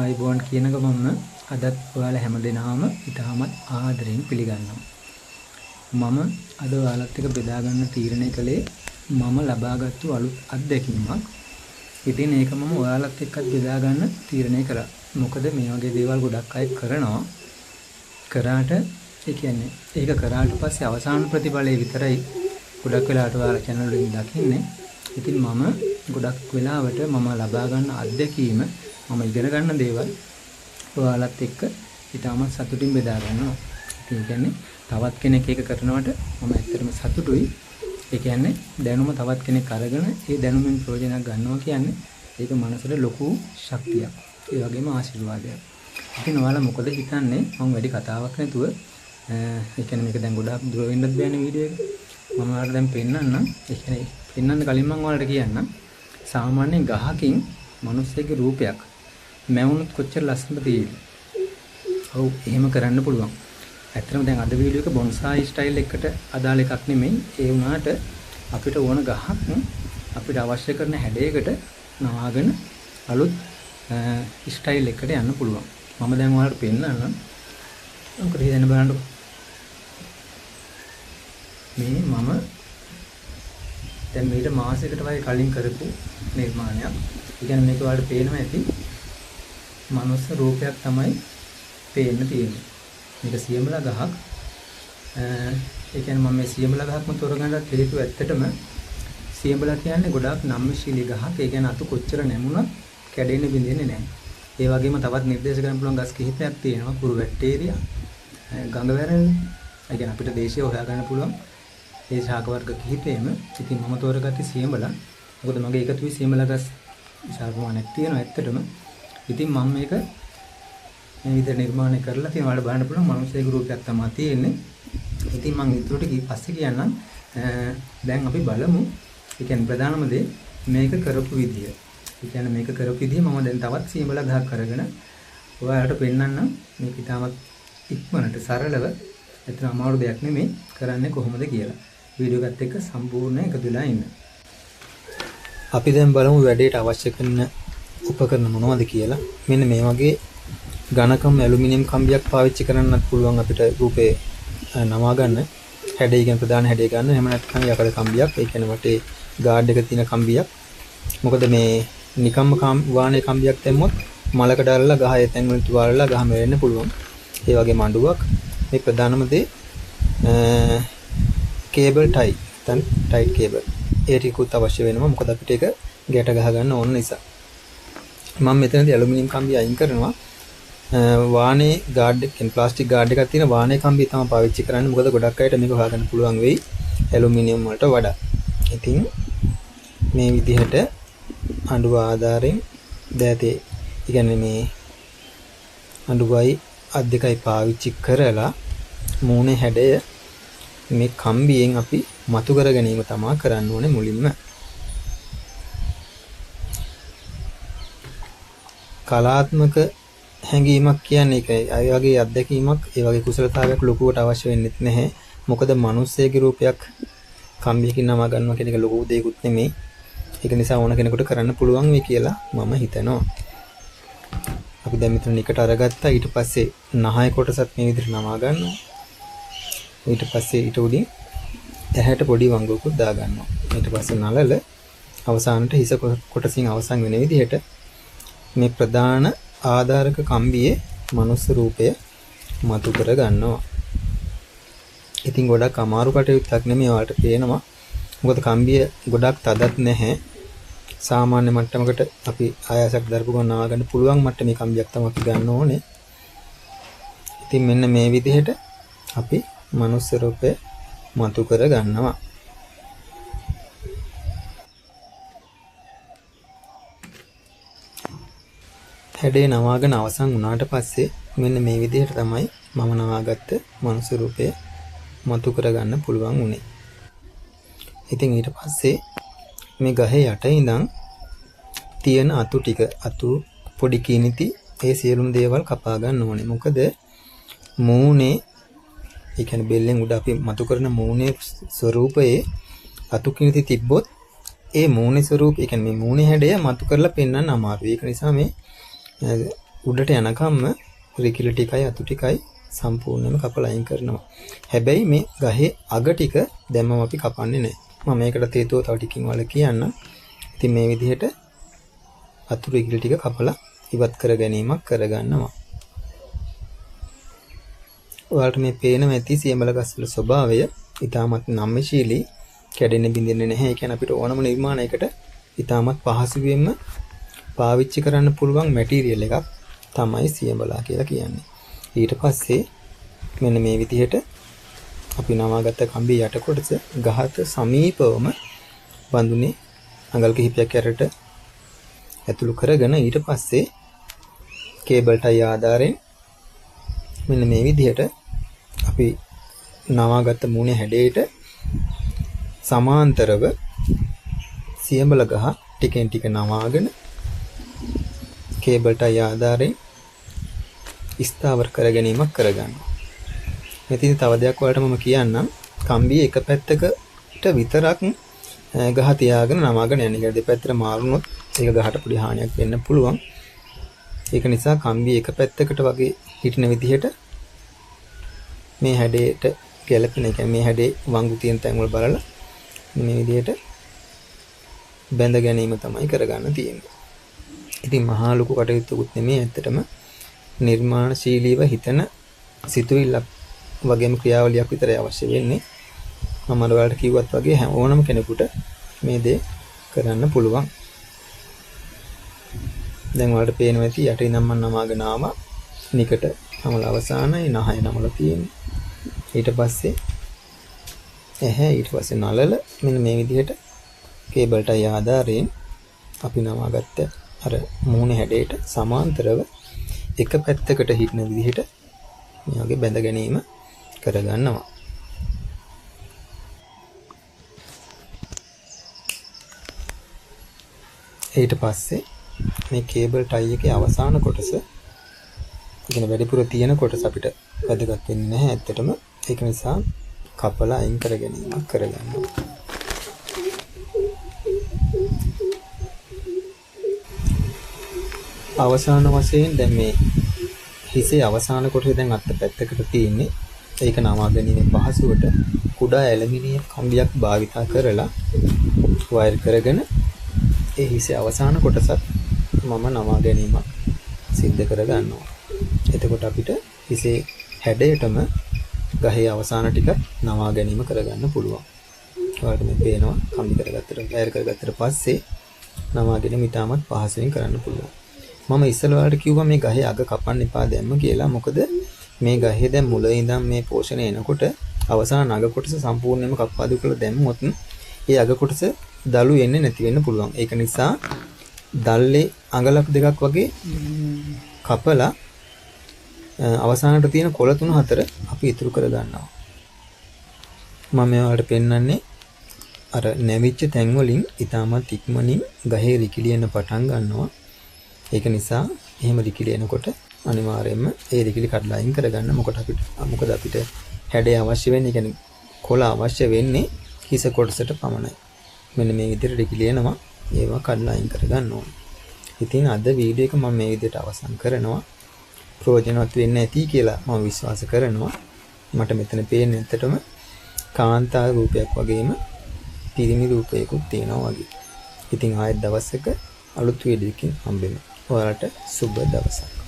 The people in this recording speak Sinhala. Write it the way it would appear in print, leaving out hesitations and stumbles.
ආයිබෝන් කියන ගමන්ම අදත් ඔයාලා හැමදෙනාම ඉතාමත් ආදරෙන් පිළිගන්නවා. මම අද ඔයාලත් එක්ක බෙදා ගන්න තීරණය කළේ මම ලබාගත්තු අලුත් අත්දැකීමක්. ඉතින් ඒක මම ඔයාලත් එක්කත් බෙදා ගන්න තීරණය කළා. මොකද මේ වගේ දේවල් ගොඩක් අය කරනවා. කරාට ඒ කියන්නේ ඒක කරාට පස්සේ අවසාන ප්‍රතිඵලය විතරයි ගොඩක් වෙලාවට ඔයාලා channel එකෙන් දකින්නේ. ඉතින් මම ගොඩක් වෙලාවට මම ලබා ගන්න අත්දැකීම මම ඉගෙන ගන්න දේවල් ඔයාලත් එක්ක ඉතාමත් සතුටින් බෙදා ගන්නවා. ඒ කියන්නේ තවත් කෙනෙක් ඒක කරනවට මම ඇත්තටම සතුටුයි. ඒ කියන්නේ දැනුම තවත් කෙනෙක් අරගෙන ඒ දැනුමින් ප්‍රයෝජනයක් ගන්නවා කියන්නේ ඒක මනසට ලොකු ශක්තියක්. ඒ වගේම ආශිර්වාදයක්. ඉතින් ඔයාලා මොකද හිතන්නේ මම වැඩි කතාවක් නැතුව ඒ කියන්නේ මේක දැන් ගොඩාක් දුර වෙන්නත් බෑනේ වීඩියෝ එක. මම ඔයාලට දැන් පෙන්නන්නම්. ඒ කියන්නේ පෙන්නන්න කලින් මම ඔයාලට කියන්නම් සාමාන්‍යයෙන් ගහකින් මිනිස්සෙකුගේ රූපයක් මැවුනොත් කොච්චර ලස්සනද තියෙන්නේ. ඔව් එහෙම කරන්න පුළුවන්. ඇත්තටම දැන් අද වීඩියෝ එක බොන්සායි ස්ටයිල් එකට අදාළ එකක් නෙමෙයි. ඒ වුණාට අපිට ඕන ගහක් අපිට අවශ්‍ය කරන හැඩයකට නවාගෙන අලුත් ස්ටයිල් එකකට යන්න පුළුවන්. මම දැන් ඔයාලට පෙන්නන්නම්. මොකද හිතන්න බලන්නකො. මේ මම දැන් මේක මාසයකට වගේ කලින් කරපු නිර්මාණයක්. ඒ කියන්නේ මේක ඔයාලට පේනවා ඇති. මනුස්ස රූපයක් තමයි පේන්න තියෙන්නේ. මේක සියඹලා ගහක්. ඒ කියන්නේ මම මේ සියඹලා ගහක්ම තෝරගන්නත් හේතුව ඇත්තටම සියඹලා කියන්නේ ගොඩාක් නම්‍යශීලී ගහක්. ඒ කියන්නේ අතු කොච්චර නැමුණත් කැඩෙන්නේ බිඳෙන්නේ නැහැ. ඒ වගේම තවත් නිර්දේශ කරන්න පුළුවන් ගස් කිහිපයක් තියෙනවා. කුරු වැටේරියා, ගඟ වැරළි. ඒ කියන්නේ අපිට දේශීය හොයාගන්න පුළුවන් ඒ ශාක වර්ග කිහිපෙම. ඉතින් මම තෝරගත්තේ සියඹලා. මොකද මගේ එකතුයි සියඹලා ගස් විශාල ප්‍රමාණයක් තියෙනවා ඇත්තටම. ඉතින් මම මේක මේ විදිහට නිර්මාණය කරලා තියෙන වල බලන්න පුළුවන් මනුස්සයෙකු රූපයක් තමයි තියෙන්නේ. ඉතින් මම ඊටුට පස්සේ කියන්නම්. දැන් අපි බලමු. ඒ කියන්නේ ප්‍රධානම දේ මේක කරපු විදිය. ඒ කියන්නේ මේක කරපු විදිය මම දැන් තවත් සියඹලා ගහක් කරගෙන ඔයාලට පෙන්නන්නම්. මේක ඉතාමත් ඉක්මනට සරලව එතන අමාරු දෙයක් නෙමෙයි කරන්නේ කොහොමද කියලා. වීඩියෝ එකත් එක්ක සම්පූර්ණ එකතු වෙලා ඉන්න. අපි දැන් බලමු වැඩේට අවශ්‍ය කරන උපකරණ මොනවද කියලා. මෙන්න මේ වගේ ඝනකම් ඇලුමිනියම් කම්බියක් පාවිච්චි කරන්නත් පුළුවන් අපිට රූපේ නවා ගන්න. හැඩය කියන ප්‍රධාන හැඩය ගන්න. එහෙම නැත්නම් යකඩ කම්බියක්. ඒ කියන්නේ වටේ ගාඩ් එක තියෙන කම්බියක්. මොකද මේ නිකම්ම වාහනේ කම්බියක් දැම්මොත් මලකට අල්ලලා ගහේ තැන් වලට තුවාලලා ගහ මැරෙන්න පුළුවන්. ඒ වගේ මඬුවක්. මේ ප්‍රධානම දේ කේබල් ටයි. නැත්නම් ටයිට් කේබල්. ඒ ටිකුත් අවශ්‍ය වෙනවා. මොකද අපිට ඒක ගැට ගහ ගන්න ඕන නිසා. මම මෙතනදී ඇලුමිනියම් කම්බිය අයින් කරනවා. වාහනේ ගාඩ් එකෙන් ප්ලාස්ටික් ගාඩ් එකක් තියෙන වාහනේ කම්බිය තමයි පාවිච්චි කරන්නේ. මොකද ගොඩක් අයට මේක හොයාගන්න පුළුවන් වෙයි ඇලුමිනියම් වලට වඩා. ඉතින් මේ විදිහට අඬුව ආධාරයෙන් දැතේ කියන්නේ මේ අඬුවයි අත් දෙකයි පාවිච්චි කරලා මූණේ හැඩය මේ කම්බියෙන් අපි මතු කර ගැනීම තමයි කරන්න ඕනේ මුලින්ම. කලාත්මක හැඟීමක් කියන්නේ ඒකයි. ඒ වගේ අත්දැකීමක්, ඒ වගේ කුසලතාවයක් ලොකුවට අවශ්‍ය වෙන්නේ නැහැ. මොකද මිනිස්සෙගේ රූපයක් කම්බියකින් නම ගන්නවා කියන එක ලොකු දෙයක්ුත් නෙමෙයි. ඒක නිසා ඕන කෙනෙකුට කරන්න පුළුවන් වෙයි කියලා මම හිතනවා. අපි දැන් මෙතන එකට අරගත්තා. ඊට පස්සේ නහය කොටසත් මේ විදිහට නවා ගන්නවා. ඊට පස්සේ ඊට උඩින් ඇහැට පොඩි වංගුවකුත් දා ගන්නවා. ඊට පස්සේ නලල අවසානට හිස කොටසින් අවසන් වෙන විදිහට මේ ප්‍රධාන ආධාරක කම්බියේ මනුස්ස රූපය මතු කර ගන්නවා. ඉතින් ගොඩක් අමාරු කටයුත්තක් නෙමෙයි. ඔයාලට පේනවා. මොකද කම්බිය ගොඩක් තදත් නැහැ. සාමාන්‍ය මට්ටමකට අපි ආයාසයක් දරපු ගන්නවා ගන්න පුළුවන් මට්ටමේ කම්බියක් තමයි අපි ගන්න ඕනේ. ඉතින් මෙන්න මේ විදිහට අපි මනුස්ස රූපය මතු කර ගන්නවා. හැඩේ නවාගෙන අවසන් වුණාට පස්සේ මෙන්න මේ විදිහට තමයි මම නවාගත්ත මනුස්ස රූපය මතු කරගන්න පුළුවන් උනේ. ඉතින් ඊට පස්සේ මේ ගහේ යට ඉඳන් තියෙන අතු ටික අතු පොඩි කිනිති ඒ සියලුම දේවල් කපා ගන්න ඕනේ. මොකද මූණේ ඒ කියන්නේ බෙල්ලෙන් උඩ අපි මතු කරන මූණේ ස්වරූපයේ අතු කිනිති තිබ්බොත් ඒ මූණේ ස්වරූපය, ඒ කියන්නේ මේ මූණේ හැඩය මතු කරලා පෙන්වන්න අමාරුයි. ඒක නිසා මේ උඩට යනකම්ම රිකිලි ටිකයි අතු ටිකයි සම්පූර්ණයෙන්ම කපලා අයින් කරනවා. හැබැයි මේ ගහේ අග ටික දැම්මම අපි කපන්නේ නැහැ. මම මේකට හේතුව තව ටිකකින් වල කියන්නම්. ඉතින් මේ විදිහට අතු රිකිලි ටික කපලා ඉවත් කර ගැනීමක් කරගන්නවා. ඔයාලට මේ පේන ඇති සියඹල ගස්වල ස්වභාවය ඊටමත් නම්‍යශීලී, කැඩෙන්නේ බිඳෙන්නේ නැහැ. ඒ කියන්නේ අපිට ඕනම නිර්මාණයකට ඊටමත් පහසුවෙන්ම පාවිච්චි කරන්න පුළුවන් මැටීරියල් එකක් තමයි සියඹලා කියලා කියන්නේ. ඊට පස්සේ මෙන්න මේ විදිහට අපි නවාගත්ත කම්බි යට කොටස ගහට සමීපවම බඳුනේ අඟල් කිහිපයක් යටට ඇතුළු කරගෙන ඊට පස්සේ කේබල් ටයි ආධාරයෙන් මෙන්න මේ විදිහට අපි නවාගත්ත මූණේ හැඩයට සමාන්තරව සියඹල ගහ ටිකෙන් ටික නවාගෙන කේබල් ටයි ආධාරයෙන් ස්ථාවර කර ගැනීමක් කරගන්නවා. මෙතන තව දෙයක් වලට මම කියන්නම්. කම්බිය එක පැත්තකට විතරක් ගහ තියාගෙන නවාගෙන යන එක දෙපැත්තට මාරුනොත් ඒක ගහට පොඩි හානියක් වෙන්න පුළුවන්. ඒක නිසා කම්බිය එක පැත්තකට වගේ හිටින විදිහට මේ හැඩයට ගැලපෙන එක මේ හැඩේ වංගු තියෙන තැන් වල බලලා මේ විදිහට බැඳ ගැනීම තමයි කරගන්න තියෙන්නේ. ඉතින් මහා ලොකු කටයුත්තකුත් නෙමෙයි ඇත්තටම නිර්මාණශීලීව හිතන සිතුවිල්ලක් වගේම ක්‍රියාවලියක් විතරයි අවශ්‍ය වෙන්නේ. මම ඔයාලට කිව්වත් වගේ ඕනම කෙනෙකුට මේ දේ කරන්න පුළුවන්. දැන් ඔයාලට පේනවා ඇති යට ඉඳන් මම නමාගෙන ආවා. නිකට නමල අවසානයි නහය නමලා තියෙන්නේ. ඊට පස්සේ ඇහැ ඊට පස්සේ නලල මෙන්න මේ විදිහට කේබල් ටයි ආධාරයෙන් අපි නමාගත්ත අර මූණේ හැඩයට සමාන්තරව එක පැත්තකට හිටින විදිහට මේ වගේ බැඳ ගැනීම කරගන්නවා. ඊට පස්සේ මේ කේබල් ටයි එකේ අවසාන කොටස ඉගෙන වැඩිපුර තියෙන කොටස අපිට වැදගත් වෙන්නේ නැහැ ඇත්තටම. ඒක නිසා කපලා අයින් කර ගැනීමක් කරගන්නවා. අවසාන වශයෙන් දැන් මේ හිසේ අවසාන කොටසේ දැන් අත්ත පැත්තකට තියෙන්නේ. ඒක නවා ගැනීම පහසුවට කුඩා ඇලුමිනියම් කම්බියක් භාවිතා කරලා වයර් කරගෙන ඒ හිසේ අවසාන කොටසත් මම නවා ගැනීමක් සිද්ධ කරගන්නවා. එතකොට අපිට හිසේ හැඩයටම ගහේ අවසාන ටික නවා ගැනීම කරගන්න පුළුවන්. ඔයාලට මේ පේනවා කම්බි කරගත්තට වයර් කරගත්තට පස්සේ නවා ගැනීම ඉතාමත් පහසුවෙන් කරන්න පුළුවන්. මම ඉස්සෙල්ලා ඔයාලට කිව්වා මේ ගහේ අග කපන්න එපා දැම්ම කියලා. මොකද මේ ගහේ දැන් මුල ඉඳන් මේ පෝෂණය එනකොට අවසාන අග කොටස සම්පූර්ණයෙන්ම කප්පාදු කරලා දැම්මොත් ඒ අග කොටස දළු එන්නේ නැති වෙන්න පුළුවන්. ඒක නිසා දල්ලේ අඟලක් දෙකක් වගේ කපලා අවසානට තියෙන කොළ 3-4 අපි ඉතුරු කර ගන්නවා. මම ඔයාලට පෙන්නන්නේ අර නැවිච්ච තැන් වලින් ඊටමත් ඉක්මනින් ගහේ රිකිලියන පටන් ගන්නවා. ඒක නිසා එහෙම රිකිලි එනකොට අනිවාර්යයෙන්ම ඒ රිකිලි කඩලා අයින් කරගන්න. මොකද අපිට හැඩය අවශ්‍ය වෙන්නේ, කියන්නේ කොළ අවශ්‍ය වෙන්නේ හිස කොටසට පමණයි. මෙන්න මේ විදිහට රිකිලි එනවා. ඒවා කඩලා අයින් කරගන්න ඕනේ. ඉතින් අද වීඩියෝ එක මම මේ විදිහට අවසන් කරනවා. ප්‍රයෝජනවත් වෙන්න ඇති කියලා මම විශ්වාස කරනවා. මට මෙතන පේන්නේ ඇත්තටම කාන්තා රූපයක් වගේම පිරිමි රූපයකුත් තියෙනවා වගේ. ඉතින් ආයෙත් දවසක අලුත් වීඩියෝ එකකින් හම්බෙමු. ඔයාලට සුබ දවසක්.